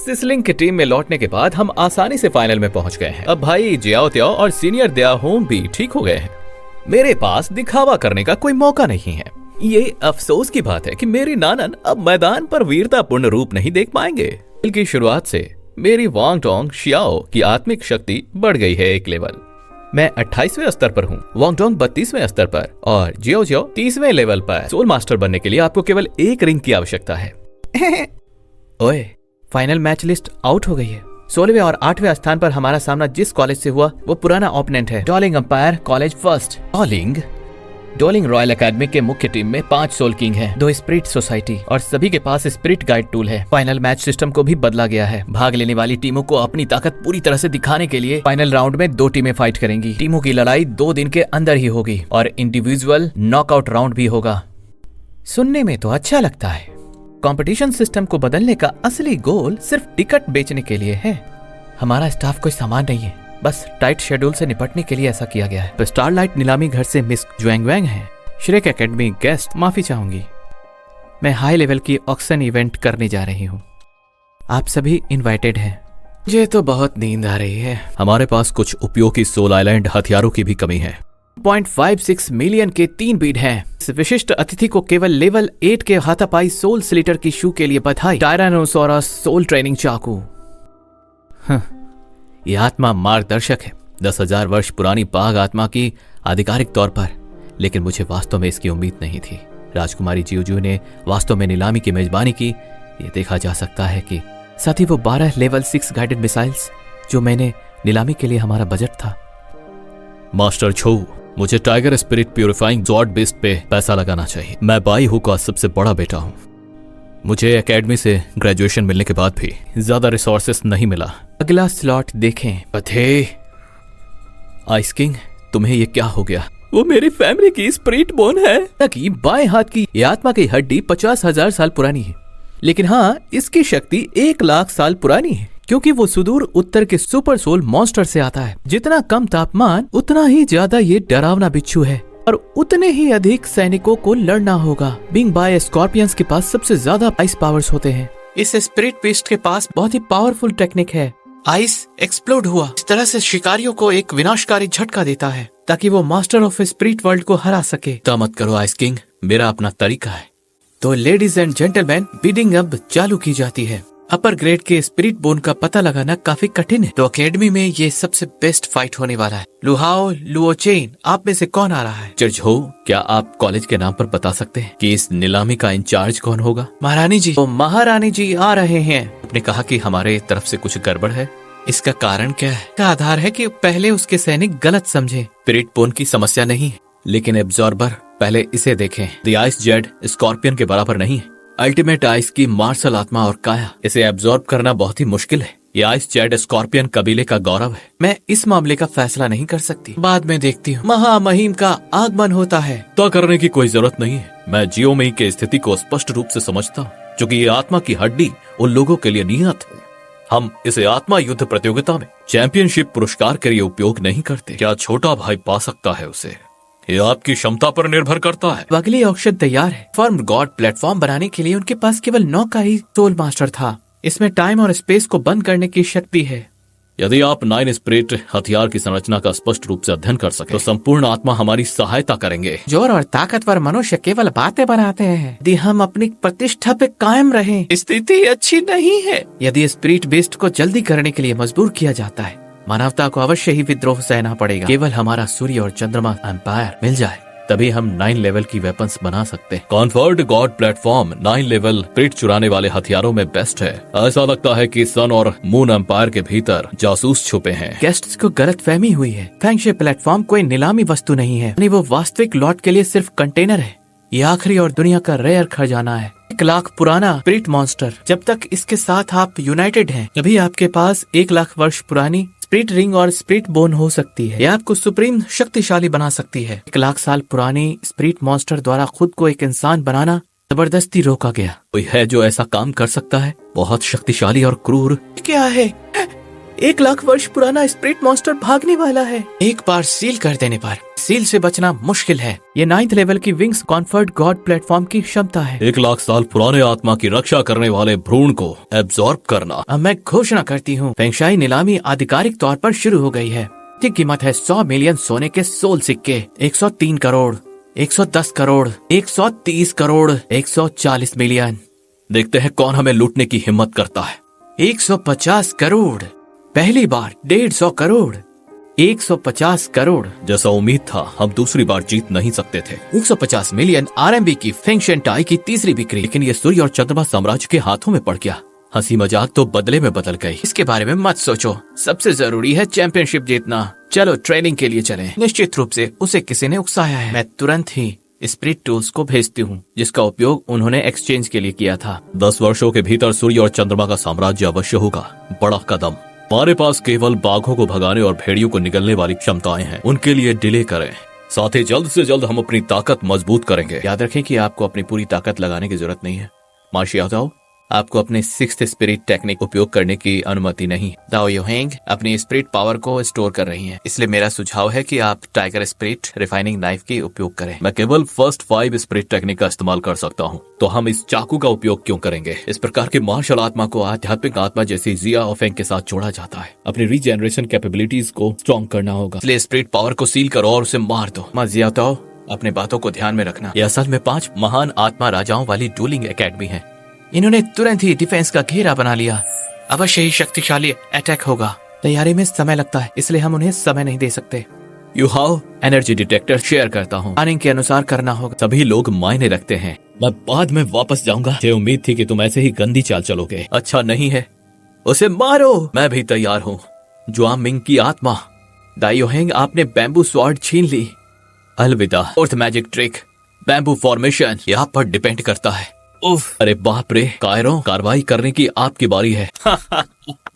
सिसलिंग की टीम में लौटने के बाद हम आसानी से फाइनल में पहुंच गए हैं। अब भाई जियाओ त्याओ और सीनियर दया होम भी ठीक हो गए हैं। मेरे पास दिखावा करने का कोई मौका नहीं है। ये अफसोस की बात है कि मेरी नानन अब मैदान पर वीरतापूर्ण रूप नहीं देख पाएंगे। खेल की शुरुआत से मेरी वांग टोंग शियाओ की आत्मिक शक्ति बढ़ गई है एक लेवल। मैं 28वें स्तर पर हूँ, वांग टोंग 32वें स्तर पर और जियो जियो 30वें लेवल पर। सोल मास्टर बनने के लिए आपको केवल एक रिंग की आवश्यकता है। ओए, फाइनल मैच लिस्ट आउट हो गई है। 16वें और 8वें स्थान पर हमारा सामना जिस कॉलेज से हुआ वो पुराना ओपोनेंट है, Dowling empire college first. Dowling royal academy के मुख्य टीम में 5 सोल किंग हैं, 2 स्पिरिट सोसाइटी और सभी के पास स्पिरिट गाइड टूल है। फाइनल मैच सिस्टम को भी बदला गया है। भाग लेने वाली टीमों को अपनी ताकत पूरी तरह से दिखाने के लिए फाइनल राउंड में 2 टीमें फाइट करेंगी। टीमों की लड़ाई 2 दिन के अंदर ही होगी और इंडिविजुअल नॉकआउट राउंड भी होगा। सुनने में तो अच्छा लगता है। कंपटीशन सिस्टम को बदलने का असली गोल सिर्फ टिकट बेचने के लिए है। हमारा स्टाफ कोई सामान नहीं है, बस टाइट शेड्यूल से निपटने के लिए ऐसा किया गया है। स्टारलाइट नीलामी घर से मिस ज्वांगवैंग है। श्रेक एकेडमी गेस्ट, माफी चाहूंगी। मैं हाई लेवल की ऑक्शन इवेंट करने जा रही हूँ। आप सभी इनवाइटेड हैं। मुझे तो बहुत नींद आ रही है। हमारे पास कुछ उपयोगी सोल आइलैंड हथियारों की भी कमी है। 0.56 मिलियन के 3 बीड हैं। इस विशिष्ट अतिथि को केवल लेवल 8 के हाथापाई सोल स्लिटर की शू के लिए बधाई। टायरानोसोरस सोल ट्रेनिंग चाकू। ये आत्मा मार्गदर्शक है, 10,000 वर्ष पुरानी बाघ आत्मा की आधिकारिक तौर पर, लेकिन मुझे वास्तव में इसकी उम्मीद नहीं थी। राजकुमारी जियोजू ने वास्तव में नीलामी की मेजबानी की। ये देखा जा सकता है कि साथ ही वो 12 लेवल 6 गाइडेड मिसाइल्स जो मैंने नीलामी के लिए हमारा बजट था। मास्टर छो, मुझे टाइगर स्पिरिट प्यूरिफाइंग जॉर्ड बेस्ट पे पैसा लगाना चाहिए। मैं बाई हु का सबसे बड़ा बेटा हूँ। मुझे एकेडमी से ग्रेजुएशन मिलने के बाद भी ज्यादा रिसोर्सेस नहीं मिला। अगला स्लॉट देखें। पथे आइस किंग, तुम्हें ये क्या हो गया? वो मेरी फैमिली की स्पिरिट बोन है। कि बाएं हाथ की ये आत्मा की हड्डी 50,000 साल पुरानी है, लेकिन हाँ, इसकी शक्ति 1,00,000 साल पुरानी है, क्योंकि वो सुदूर उत्तर के सुपर सोल मॉन्स्टर से आता है। जितना कम तापमान उतना ही ज्यादा ये डरावना बिच्छू है और उतने ही अधिक सैनिकों को लड़ना होगा। बिंग बाय स्कॉर्पियंस के पास सबसे ज्यादा आइस पावर्स होते हैं। इस स्पिरिट बीस्ट के पास बहुत ही पावरफुल टेक्निक है। आइस एक्सप्लोड हुआ इस तरह से शिकारियों को एक विनाशकारी झटका देता है ताकि वो मास्टर ऑफ स्पिरिट वर्ल्ड को हरा सके। तो मत करो आइस किंग, मेरा अपना तरीका है। तो लेडीज एंड जेंटलमैन, बिडिंग अब चालू की जाती है। अपर ग्रेड के स्पिरिट बोन का पता लगाना काफी कठिन है, तो अकेडमी में ये सबसे बेस्ट फाइट होने वाला है। लुहाओ लुओचेन, आप में से कौन आ रहा है? जज हो, क्या आप कॉलेज के नाम पर बता सकते हैं कि इस नीलामी का इंचार्ज कौन होगा? महारानी जी। तो महारानी जी आ रहे हैं। आपने कहा कि हमारे तरफ से कुछ गड़बड़ है, इसका कारण क्या है? का आधार है कि पहले उसके सैनिक गलत समझे। स्पिरिट बोन की समस्या नहीं है, लेकिन एब्जॉर्बर, पहले इसे देखें। द आइस जेड स्कॉर्पियन के बराबर नहीं है। अल्टीमेट आइस की मार्शल आत्मा और काया, इसे एब्जॉर्ब करना बहुत ही मुश्किल है। ये आइस जेड स्कॉर्पियन कबीले का गौरव है। मैं इस मामले का फैसला नहीं कर सकती, बाद में देखती हूँ। महामहिम का आगमन होता है। तो करने की कोई जरूरत नहीं है। मैं जियोमेई के स्थिति को स्पष्ट रूप से समझता हूँ, क्योंकि ये आत्मा की हड्डी उन लोगों के लिए नियत है। हम इसे आत्मा युद्ध प्रतियोगिता में चैंपियनशिप पुरस्कार के लिए उपयोग नहीं करते। क्या छोटा भाई पा सकता है उसे? ये आपकी क्षमता पर निर्भर करता है। अगली ऑक्शन तैयार है। फॉर्म गॉड प्लेटफॉर्म बनाने के लिए उनके पास केवल 9 का ही सोल मास्टर था। इसमें टाइम और स्पेस को बंद करने की शक्ति है। यदि आप 9 स्पिरिट हथियार की संरचना का स्पष्ट रूप से अध्ययन कर सके तो संपूर्ण आत्मा हमारी सहायता करेंगे। जोर और ताकतवर मनुष्य केवल बातें बनाते हैं। यदि हम अपनी प्रतिष्ठा पे कायम रहें, स्थिति अच्छी नहीं है। यदि स्पिरिट बेस्ट को जल्दी करने के लिए मजबूर किया जाता है, मानवता को अवश्य ही विद्रोह सहना पड़ेगा। केवल हमारा सूर्य और चंद्रमा एम्पायर मिल जाए, तभी हम 9 लेवल की वेपन्स बना सकते हैं। Conferred God platform 9 level spirit चुराने वाले हथियारों में बेस्ट है। ऐसा लगता है कि सन और मून एम्पायर के भीतर जासूस छुपे हैं। गेस्ट्स को गलत फहमी हुई है। फैंगशे प्लेटफॉर्म कोई नीलामी वस्तु नहीं है, वो वास्तविक लॉट के लिए सिर्फ कंटेनर है। ये आखिरी और दुनिया का रेयर खजाना है। 1,00,000 पुराना स्पिरिट मॉन्स्टर। जब तक इसके साथ आप यूनाइटेड हैं, तभी आपके पास 1,00,000 वर्ष पुरानी स्पिरिट रिंग और स्पिरिट बोन हो सकती है। यह आपको सुप्रीम शक्तिशाली बना सकती है। 1,00,000 साल पुरानी स्पिरिट मॉन्स्टर द्वारा खुद को एक इंसान बनाना जबरदस्ती रोका गया। कोई है जो ऐसा काम कर सकता है? बहुत शक्तिशाली और क्रूर। क्या है? 1,00,000 वर्ष पुराना स्पिरिट मॉन्स्टर भागने वाला है। एक बार सील कर देने पर सील से बचना मुश्किल है। ये 9th लेवल की विंग्स कॉन्फर्ट गॉड प्लेटफॉर्म की क्षमता है। 1,00,000 साल पुराने आत्मा की रक्षा करने वाले भ्रूण को एब्जॉर्ब करना। अब मैं घोषणा करती हूँ, फेंगशाई नीलामी आधिकारिक तौर पर शुरू हो गई है। की कीमत है 100 मिलियन सोने के सोल सिक्के, 103 करोड़, 110 करोड़, 130 करोड़, 140 मिलियन। देखते हैं कौन हमें लूटने की हिम्मत करता है। 150 करोड़, पहली बार 150 करोड़, 150 करोड़। जैसा उम्मीद था, हम दूसरी बार जीत नहीं सकते थे। 150 मिलियन RMB की फेंगशन टाई की तीसरी बिक्री। लेकिन ये सूर्य और चंद्रमा साम्राज्य के हाथों में पड़ गया। हंसी मजाक तो बदले में बदल गई। इसके बारे में मत सोचो, सबसे जरूरी है चैंपियनशिप जीतना। चलो ट्रेनिंग के लिए चलें। निश्चित रूप से उसे किसी ने उकसाया है। मैं तुरंत ही स्पिरिट टूल्स को भेजती हूँ, जिसका उपयोग उन्होंने एक्सचेंज के लिए किया था। 10 वर्षों के भीतर सूर्य और चंद्रमा का साम्राज्य अवश्य होगा। बड़ा कदम। हमारे पास केवल बाघों को भगाने और भेड़ियों को निगलने वाली क्षमताएं हैं। उनके लिए डिले करें। साथ ही जल्द से जल्द हम अपनी ताकत मजबूत करेंगे। याद रखें कि आपको अपनी पूरी ताकत लगाने की जरूरत नहीं है। मार्शी आओ, आपको अपने 6th स्पिरिट टेक्निक उपयोग करने की अनुमति नहीं। दाओ योहेंग अपनी स्पिरिट पावर को स्टोर कर रही हैं, इसलिए मेरा सुझाव है कि आप टाइगर स्पिरिट रिफाइनिंग नाइफ की उपयोग करें। मैं केवल फर्स्ट 5 स्पिरिट टेक्निक का इस्तेमाल कर सकता हूँ, तो हम इस चाकू का उपयोग क्यों करेंगे? इस प्रकार के मार्शल आत्मा को आध्यात्मिक आत्मा जैसी जिया ऑफेंग के साथ जोड़ा जाता है। अपनी रीजेनरेशन कैपेबिलिटीज को स्ट्रॉन्ग करना होगा, इसलिए स्पिरिट पावर को सील करो और उसे मार दो। जिया अपने बातों को ध्यान में रखना। ये असल में 5 महान आत्मा राजाओं वाली डूलिंग एकेडमी है। इन्होंने तुरंत ही डिफेंस का घेरा बना लिया। अवश्य ही शक्तिशाली अटैक होगा। तैयारी में समय लगता है, इसलिए हम उन्हें समय नहीं दे सकते। You how energy detector share करता हूँ। प्लानिंग के अनुसार करना होगा। सभी लोग मायने रखते हैं। मैं बाद में वापस जाऊंगा। मुझे उम्मीद थी कि तुम ऐसे ही गंदी चाल चलोगे। अच्छा नहीं है, उसे मारो। मैं भी तैयार हूँ। जुआन मिंग की आत्मा। दाइयोहेंग, आपने बैम्बू स्वॉर्ड छीन ली। अलविदा। Fourth magic trick bamboo formation, ये आप पर डिपेंड करता है। उफ, अरे बाप रे, कायरों, कार्रवाई करने की आपकी बारी है।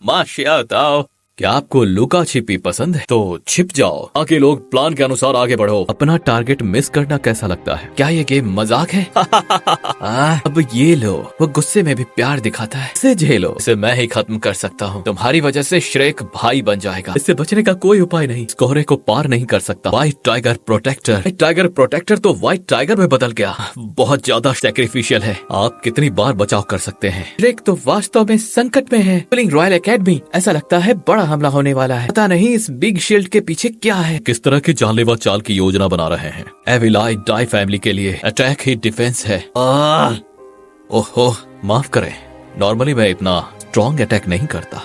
माशियाओ, क्या आपको लुका छिपी पसंद है? तो छिप जाओ, आगे लोग प्लान के अनुसार आगे बढ़ो। अपना टारगेट मिस करना कैसा लगता है? क्या ये गेम मजाक है? अब ये लो, वो गुस्से में भी प्यार दिखाता है। इसे झेलो, इसे मैं ही खत्म कर सकता हूँ। तुम्हारी वजह से श्रेक भाई बन जाएगा। इससे बचने का कोई उपाय नहीं। इस कोहरे को पार नहीं कर सकता। White tiger protector. Tiger protector तो व्हाइट टाइगर में बदल गया। बहुत ज्यादा सैक्रिफिशियल है। आप कितनी बार बचाव कर सकते हैं? श्रेक तो वास्तव में संकट में है। रॉयल एकेडमी, ऐसा लगता है बड़ा हमला होने वाला है। पता नहीं इस बिग शील्ड के पीछे क्या है। किस तरह की जानलेवा चाल की योजना बना रहे हैं? एविलाई डाई फैमिली के लिए अटैक ही डिफेंस है। ओहो, माफ करें। नॉर्मली मैं इतना स्ट्रॉन्ग अटैक नहीं करता।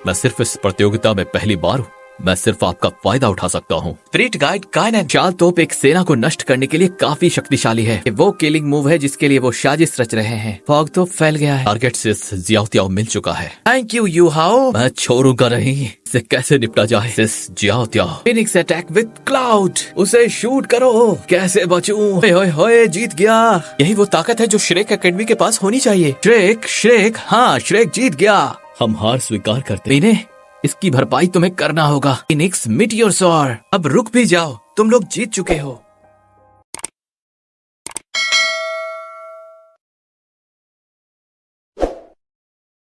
मैं सिर्फ इस प्रतियोगिता में पहली बार हूँ। मैं सिर्फ आपका फायदा उठा सकता हूँ। स्पिरिट गाइड काइनेट चाल तोप एक सेना को नष्ट करने के लिए काफी शक्तिशाली है। वो किलिंग मूव है जिसके लिए वो साजिश रच रहे हैं। फॉग तो फैल गया है। टारगेट से जियाओ तियाओ मिल चुका है। थैंक यू यू हाओ। मैं छोड़ूंगा नहीं। इसे कैसे निपटा जाए? जियाओ तियाओ। फिनिक्स अटैक विद क्लाउड, उसे शूट करो। कैसे बचूं? होए जीत गया। यही वो ताकत है जो श्रेक एकेडमी के पास होनी चाहिए। श्रेक, हाँ श्रेक जीत गया। हम हार स्वीकार करते। इसकी भरपाई तुम्हें करना होगा। फिनिक्स मिटियोर सॉर। अब रुक भी जाओ, तुम लोग जीत चुके हो।